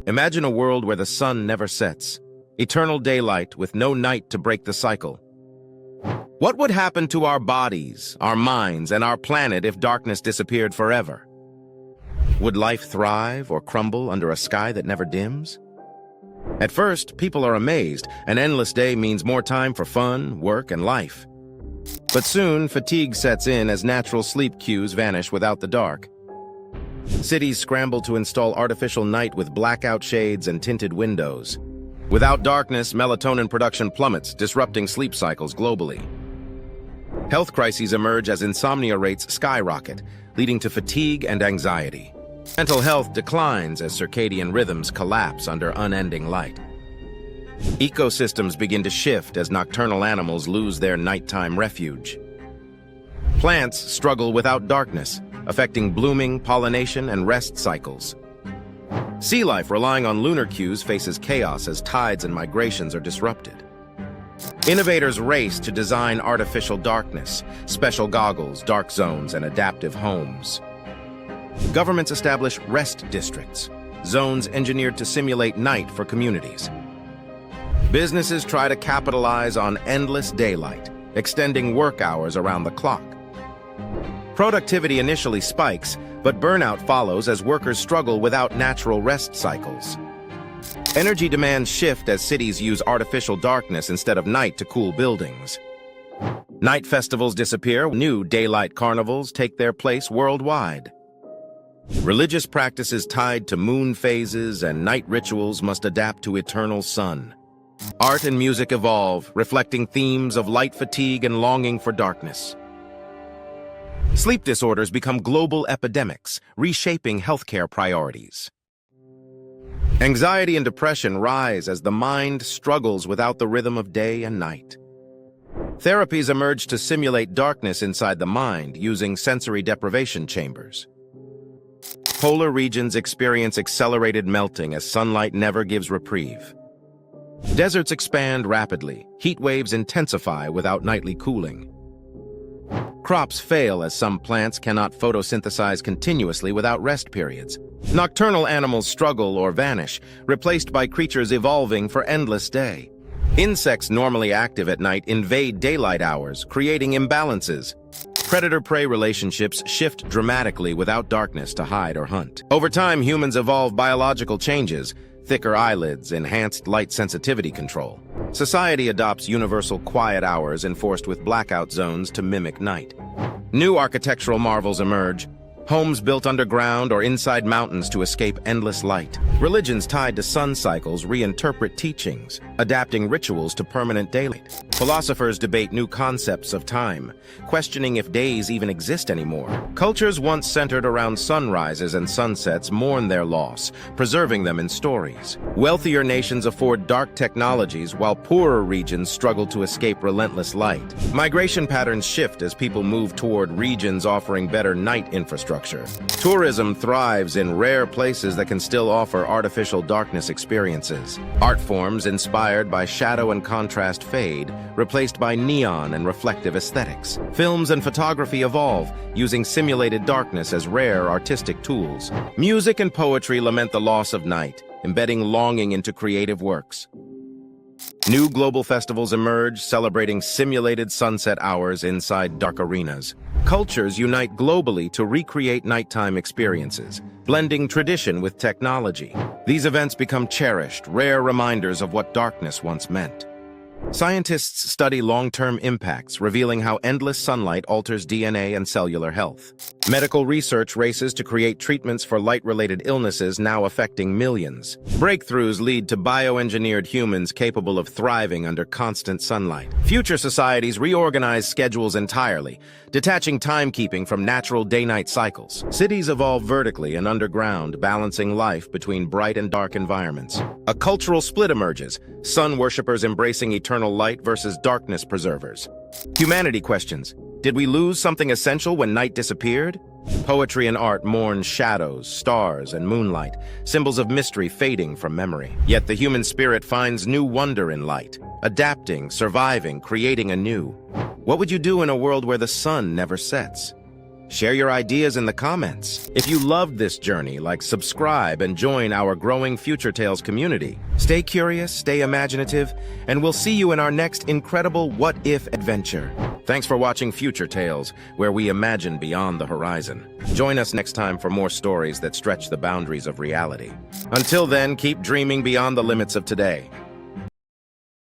Imagine a world where the sun never sets, eternal daylight with no night to break the cycle. What would happen to our bodies, our minds, and our planet if darkness disappeared forever? Would life thrive or crumble under a sky that never dims? At first, people are amazed. An endless day means more time for fun, work, and life. But soon, fatigue sets in as natural sleep cues vanish without the dark. Cities scramble to install artificial night with blackout shades and tinted windows. Without darkness, melatonin production plummets, disrupting sleep cycles globally. Health crises emerge as insomnia rates skyrocket, leading to fatigue and anxiety. Mental health declines as circadian rhythms collapse under unending light. Ecosystems begin to shift as nocturnal animals lose their nighttime refuge. Plants struggle without darkness, affecting blooming, pollination, and rest cycles. Sea life relying on lunar cues faces chaos as tides and migrations are disrupted. Innovators race to design artificial darkness, special goggles, dark zones, and adaptive homes. Governments establish rest districts, zones engineered to simulate night for communities. Businesses try to capitalize on endless daylight, extending work hours around the clock. Productivity initially spikes, but burnout follows as workers struggle without natural rest cycles. Energy demands shift as cities use artificial darkness instead of night to cool buildings. Night festivals disappear, new daylight carnivals take their place worldwide. Religious practices tied to moon phases and night rituals must adapt to eternal sun. Art and music evolve, reflecting themes of light fatigue and longing for darkness. Sleep disorders become global epidemics, reshaping healthcare priorities. Anxiety and depression rise as the mind struggles without the rhythm of day and night. Therapies emerge to simulate darkness inside the mind using sensory deprivation chambers. Polar regions experience accelerated melting as sunlight never gives reprieve. Deserts expand rapidly, heat waves intensify without nightly cooling. Crops fail as some plants cannot photosynthesize continuously without rest periods. Nocturnal animals struggle or vanish, replaced by creatures evolving for endless day. Insects normally active at night invade daylight hours, creating imbalances. Predator-prey relationships shift dramatically without darkness to hide or hunt. Over time, humans evolve biological changes, thicker eyelids, enhanced light sensitivity control. Society adopts universal quiet hours enforced with blackout zones to mimic night. New architectural marvels emerge, homes built underground or inside mountains to escape endless light. Religions tied to sun cycles reinterpret teachings, adapting rituals to permanent daylight. Philosophers debate new concepts of time, questioning if days even exist anymore. Cultures once centered around sunrises and sunsets mourn their loss, preserving them in stories. Wealthier nations afford dark technologies while poorer regions struggle to escape relentless light. Migration patterns shift as people move toward regions offering better night infrastructure. Tourism thrives in rare places that can still offer artificial darkness experiences. Art forms inspired by shadow and contrast fade, replaced by neon and reflective aesthetics. Films and photography evolve, using simulated darkness as rare artistic tools. Music and poetry lament the loss of night, embedding longing into creative works. New global festivals emerge, celebrating simulated sunset hours inside dark arenas. Cultures unite globally to recreate nighttime experiences, blending tradition with technology. These events become cherished, rare reminders of what darkness once meant. Scientists study long-term impacts, revealing how endless sunlight alters DNA and cellular health. Medical research races to create treatments for light-related illnesses now affecting millions. Breakthroughs lead to bioengineered humans capable of thriving under constant sunlight. Future societies reorganize schedules entirely, detaching timekeeping from natural day-night cycles. Cities evolve vertically and underground, balancing life between bright and dark environments. A cultural split emerges, sun worshippers embracing eternal light versus darkness preservers. Humanity questions: did we lose something essential when night disappeared? Poetry and art mourn shadows, stars, and moonlight, symbols of mystery fading from memory. Yet the human spirit finds new wonder in light, adapting, surviving, creating anew. What would you do in a world where the sun never sets? Share your ideas in the comments. If you loved this journey, subscribe and join our growing Future Tales community. Stay curious, stay imaginative, and we'll see you in our next incredible What If adventure. Thanks for watching Future Tales, where we imagine beyond the horizon. Join us next time for more stories that stretch the boundaries of reality. Until then, keep dreaming beyond the limits of today.